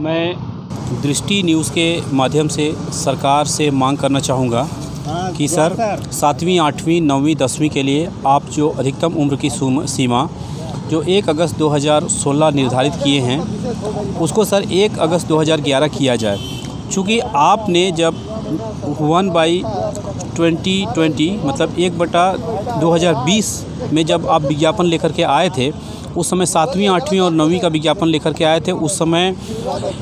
मैं दृष्टि न्यूज़ के माध्यम से सरकार से मांग करना चाहूँगा कि सर 7वीं 8वीं 9वीं 10वीं के लिए आप जो अधिकतम उम्र की सीमा जो 1 अगस्त 2016 निर्धारित किए हैं उसको सर 1 अगस्त 2011 किया जाए। चूँकि आपने जब 1/2020 मतलब 1/2020 में जब आप विज्ञापन लेकर के आए थे, उस समय 7वीं 8वीं और 9वीं का विज्ञापन लेकर के आए थे। उस समय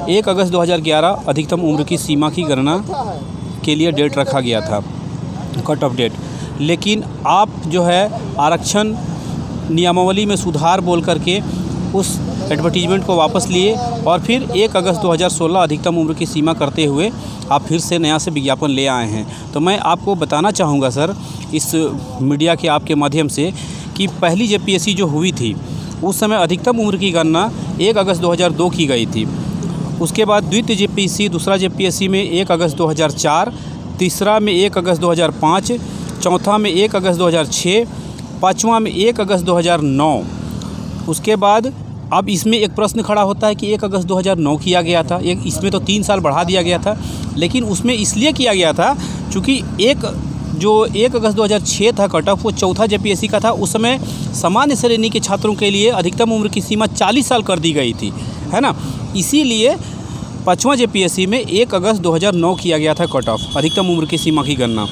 1 अगस्त 2011 अधिकतम उम्र की सीमा की गणना के लिए डेट रखा गया था, कट ऑफ डेट। लेकिन आप जो है आरक्षण नियमावली में सुधार बोल करके उस एडवर्टीजमेंट को वापस लिए और फिर 1 अगस्त 2016 अधिकतम उम्र की सीमा करते हुए आप फिर से नया से विज्ञापन ले आए हैं। तो मैं आपको बताना चाहूँगा सर इस मीडिया के आपके माध्यम से कि पहली जेपीएससी जो हुई थी उस समय अधिकतम उम्र की गणना 1 अगस्त 2002 की गई थी। उसके बाद द्वितीय जेपीएससी, दूसरा जेपीएससी में 1 अगस्त 2004, तीसरा में 1 अगस्त 2005, चौथा में 1 अगस्त 2006, पाँचवा में 1 अगस्त 2009। उसके बाद अब इसमें एक प्रश्न खड़ा होता है कि 1 अगस्त 2009 किया गया था, एक इसमें तो 3 साल बढ़ा दिया गया था। लेकिन उसमें इसलिए किया गया था चूँकि 1 अगस्त 2006 था कट ऑफ, वो चौथा जेपीएससी का था। उस समय सामान्य श्रेणी के छात्रों के लिए अधिकतम उम्र की सीमा 40 साल कर दी गई थी, है ना। इसीलिए पाँचवा जेपीएससी में 1 अगस्त 2009 किया गया था कट ऑफ, अधिकतम उम्र की सीमा की गणना।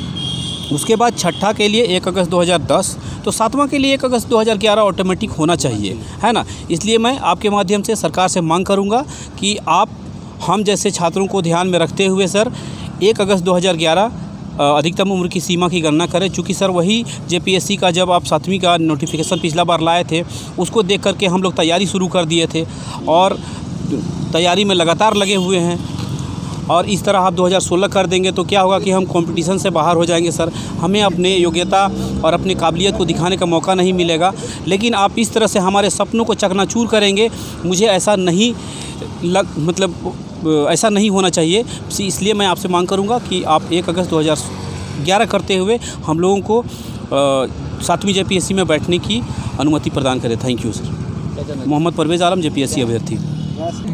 उसके बाद छठा के लिए 1 अगस्त 2010, तो सातवां के लिए 1 अगस्त 2011 ऑटोमेटिक होना चाहिए, है ना। इसलिए मैं आपके माध्यम से सरकार से मांग करूंगा कि आप हम जैसे छात्रों को ध्यान में रखते हुए सर 1 अगस्त 2011 अधिकतम उम्र की सीमा की गणना करें। चूँकि सर वही जेपीएससी का जब आप 7वीं का नोटिफिकेशन पिछला बार लाए थे उसको देख करके हम लोग तैयारी शुरू कर दिए थे और तैयारी में लगातार लगे हुए हैं। और इस तरह आप 2016 कर देंगे तो क्या होगा कि हम कंपटीशन से बाहर हो जाएंगे सर, हमें अपने योग्यता और अपनी काबिलियत को दिखाने का मौका नहीं मिलेगा। लेकिन आप इस तरह से हमारे सपनों को चकनाचूर करेंगे, मुझे ऐसा नहीं ऐसा नहीं होना चाहिए। इसलिए मैं आपसे मांग करूंगा कि आप 1 अगस्त 2011 करते हुए हम लोगों को 7वीं जेपीएससी में बैठने की अनुमति प्रदान करें। Thank you sir. Mohammad Parvez Alam, JPSC अभ्यर्थी।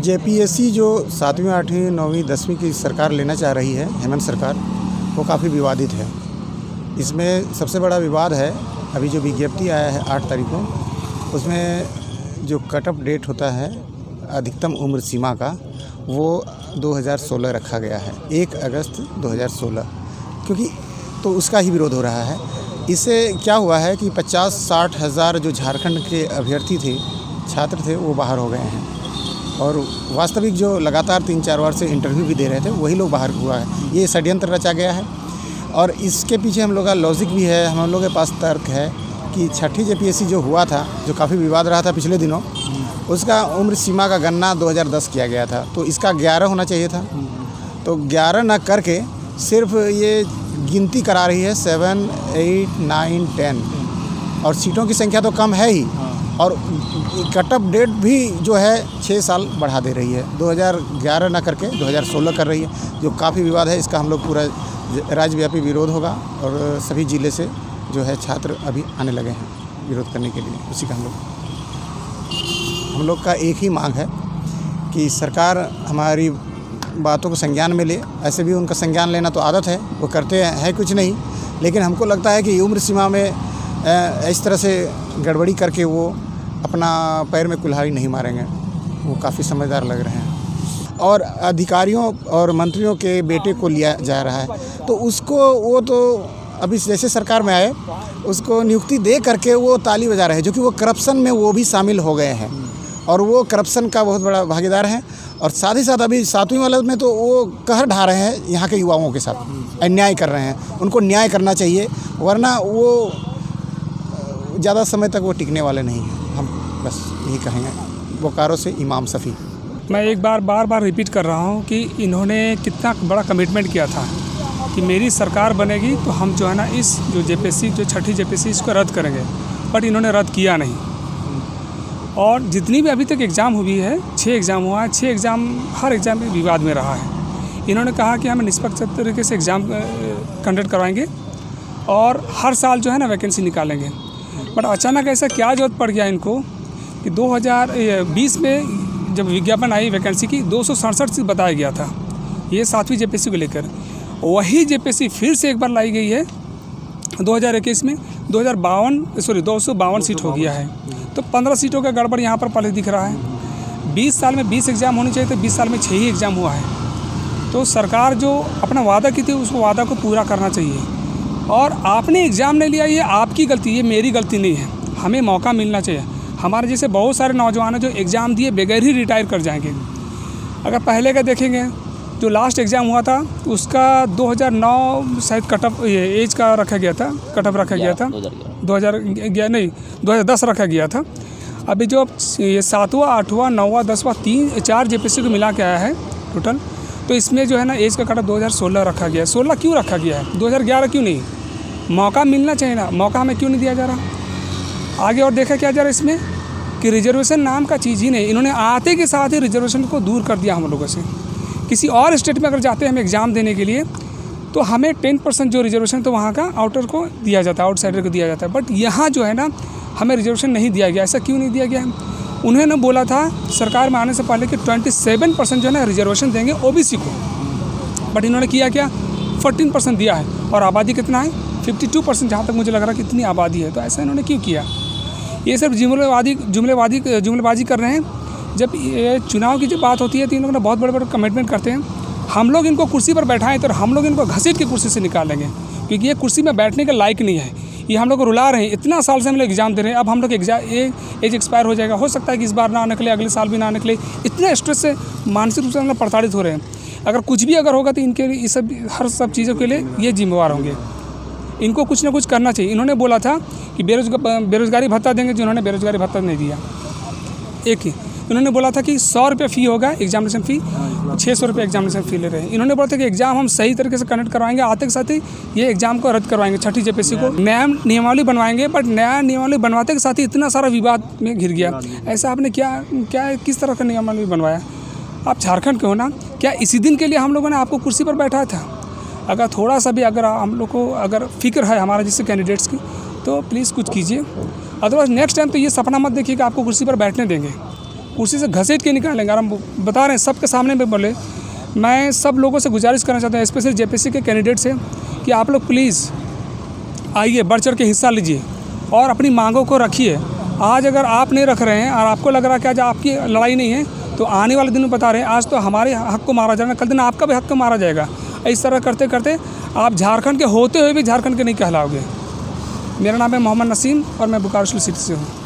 जेपीएससी जो 7वीं 8वीं 9वीं 10वीं की सरकार लेना चाह रही है, हेमंत सरकार, वो काफ़ी विवादित है। इसमें सबसे बड़ा विवाद है अभी जो विज्ञप्ति आया है 8 तारीख को, उसमें जो कट ऑफ डेट होता है अधिकतम उम्र सीमा का वो 2016 रखा गया है, 1 अगस्त 2016, क्योंकि तो उसका ही विरोध हो रहा है। इससे क्या हुआ है कि 50-60 हज़ार जो झारखंड के अभ्यर्थी थे, छात्र थे, वो बाहर हो गए हैं। और वास्तविक जो लगातार 3-4 बार से इंटरव्यू भी दे रहे थे वही लोग बाहर हुआ है। ये षड्यंत्र रचा गया है और इसके पीछे हम लोग का लॉजिक भी है, हम लोग के पास तर्क है कि छठी जेपीएससी जो हुआ था, जो काफ़ी विवाद रहा था पिछले दिनों, उसका उम्र सीमा का गणना 2010 किया गया था, तो इसका 11 होना चाहिए था। तो 11 न करके सिर्फ ये गिनती करा रही है 7, 8, 9, 10 और सीटों की संख्या तो कम है ही और कट ऑफ डेट भी जो है 6 साल बढ़ा दे रही है, 2011 ना करके 2016 कर रही है, जो काफ़ी विवाद है। इसका हम लोग पूरा राज्यव्यापी विरोध होगा और सभी ज़िले से जो है छात्र अभी आने लगे हैं विरोध करने के लिए। उसी का हम लोग का एक ही मांग है कि सरकार हमारी बातों को संज्ञान में ले। ऐसे भी उनका संज्ञान लेना तो आदत है, वो करते हैं कुछ नहीं, लेकिन हमको लगता है कि उम्र सीमा में इस तरह से गड़बड़ी करके वो अपना पैर में कुल्हाड़ी नहीं मारेंगे। वो काफ़ी समझदार लग रहे हैं और अधिकारियों और मंत्रियों के बेटे को लिया जा रहा है, तो उसको वो तो अभी जैसे सरकार में आए उसको नियुक्ति दे करके वो ताली बजा रहे हैं, जो कि वो करप्शन में वो भी शामिल हो गए हैं और वो करप्शन का बहुत बड़ा भागीदार है। और साथ ही साथ अभी 7वीं वाले में तो वो कहर ढा रहे हैं यहाँ के युवाओं के साथ, अन्याय कर रहे हैं। उनको न्याय करना चाहिए, वरना वो ज़्यादा समय तक वो टिकने वाले नहीं हैं। हम बस यही कहेंगे। बोकारो से इमाम शफी। मैं एक बार रिपीट कर रहा हूँ कि इन्होंने कितना बड़ा कमिटमेंट किया था कि मेरी सरकार बनेगी तो हम जो है ना इस जो जेपीएससी जो छठी जेपीएससी इसको रद्द करेंगे, बट इन्होंने रद्द किया नहीं। और जितनी भी अभी तक एग्ज़ाम हुई है, 6 एग्ज़ाम हुआ है, 6 एग्ज़ाम हर एग्ज़ाम भी विवाद में रहा है। इन्होंने कहा कि हम निष्पक्ष तरीके से एग्ज़ाम कंडक्ट करवाएंगे और हर साल जो है ना वैकेंसी निकालेंगे। बट अचानक ऐसा क्या ज़रूरत पड़ गया इनको कि 2020 में जब विज्ञापन आई वैकेंसी की 267 सीट बताया गया था, ये 7वीं जेपीएससी को लेकर। वही जेपीएससी फिर से एक बार लाई गई है 2021 में 252 सीट हो गया है। तो 15 सीटों का गड़बड़ यहाँ पर पहले दिख रहा है। 20 साल में 20 एग्ज़ाम होने चाहिए, तो 20 साल में 6 ही एग्ज़ाम हुआ है। तो सरकार जो अपना वादा की थी उसको वादा को पूरा करना चाहिए। और आपने एग्ज़ाम नहीं लिया, ये आपकी गलती, ये मेरी गलती नहीं है। हमें मौका मिलना चाहिए। हमारे जैसे बहुत सारे नौजवान हैं जो एग्ज़ाम दिए बगैर ही रिटायर कर जाएंगे। अगर पहले का देखेंगे, जो लास्ट एग्ज़ाम हुआ था उसका 2009 शायद कटअप एज का रखा गया था, कटअप रखा गया था 2010 रखा गया था। अभी जो ये 7वां 8वां 9वां 10वां 4 जेपीएससी को मिला के आया है टोटल, तो इसमें जो है ना एज का कटअप 2016 रखा गया है। 16 क्यों रखा गया है, 2011 क्यों नहीं? मौका मिलना चाहिए ना, मौका हमें क्यों नहीं दिया जा रहा? आगे और देखा क्या जा रहा है इसमें कि रिजर्वेशन नाम का चीज़ ही नहीं। इन्होंने आते के साथ ही रिजर्वेशन को दूर कर दिया हम लोगों से। किसी और स्टेट में अगर जाते हैं हम एग्ज़ाम देने के लिए, तो हमें 10% जो रिजर्वेशन तो वहाँ का आउटर को दिया जाता है, आउटसाइडर को दिया जाता है। बट यहाँ जो है ना हमें रिजर्वेशन नहीं दिया गया। ऐसा क्यों नहीं दिया गया? उन्होंने बोला था सरकार में आने से पहले कि 27% जो है ना रिजर्वेशन देंगे ओबीसी को, बट इन्होंने किया क्या? 14% दिया है। और आबादी कितना है? 52%, जहाँ तक मुझे लग रहा है कितनी आबादी है। तो ऐसा इन्होंने क्यों किया? ये सिर्फ जुमलेबाजी कर रहे हैं। जब ये चुनाव की जब बात होती है तो इन लोगों ने बहुत बड़े बड़े कमिटमेंट करते हैं। हम लोग इनको कुर्सी पर बैठाएं तो हम लोग इनको घसीट के कुर्सी से निकालेंगे, क्योंकि ये कुर्सी में बैठने के लायक नहीं है। ये हम लोग को रुला रहे हैं। इतना साल से हम लोग एग्ज़ाम दे रहे हैं, अब हम लोग एज एक्सपायर हो जाएगा। हो सकता है कि इस बार ना निकले, अगले साल भी ना निकले। इतना स्ट्रेस से मानसिक रूप से हम लोग प्रताड़ित हो रहे हैं। अगर कुछ भी अगर होगा तो इनके लिए हर सब चीज़ों के लिए ये जिम्मेवार होंगे। इनको कुछ ना कुछ करना चाहिए। इन्होंने बोला था कि बेरोज़गारी भत्ता देंगे, जिन्होंने बेरोज़गारी भत्ता नहीं दिया। एक ही इन्होंने बोला था कि 100 रुपये फ़ी होगा एग्जामिनेशन फ़ी, 600 रुपये एग्जामिनेशन फ़ी ले रहे हैं। इन्होंने बोला था कि एग्ज़ाम हम सही तरीके से कंडक्ट करवाएंगे, आते के साथ ही ये एग्ज़ाम को रद्द करवाएंगे। 6ठी जेपीएससी को नया नियमावली बनवाएंगे, बट नया नियमावली बनवाते के साथ ही इतना सारा विवाद में घिर गया। ऐसा आपने किस तरह का नियमावली बनवाया? आप झारखंड के हो ना, क्या इसी दिन के लिए हम लोगों ने आपको कुर्सी पर बैठाया था? अगर थोड़ा सा भी अगर हम लोग को अगर फ़िक्र है हमारा जैसे कैंडिडेट्स की, तो प्लीज़ कुछ कीजिए। अदरवाइज़ नेक्स्ट टाइम तो ये सपना मत देखिए कि आपको कुर्सी पर बैठने देंगे, कुर्सी से घसीट के निकालेंगे। और हम बता रहे हैं सबके सामने में बोले, मैं सब लोगों से गुजारिश करना चाहता हूँ, स्पेशली जेपीएससी के कैंडिडेट से, कि आप लोग प्लीज़ आइए, बढ़ चढ़ के हिस्सा लीजिए और अपनी मांगों को रखिए। आज अगर आप नहीं रख रहे हैं और आपको लग रहा है कि आज आपकी लड़ाई नहीं है, तो आने वाले दिन में बता रहे हैं आज तो हमारे हक को मारा जाएगा, कल दिन आपका भी हक को मारा जाएगा। इस तरह करते करते आप झारखंड के होते हुए भी झारखंड के नहीं कहलाओगे। मेरा नाम है मोहम्मद नसीम और मैं बोकारो सिटी से हूँ।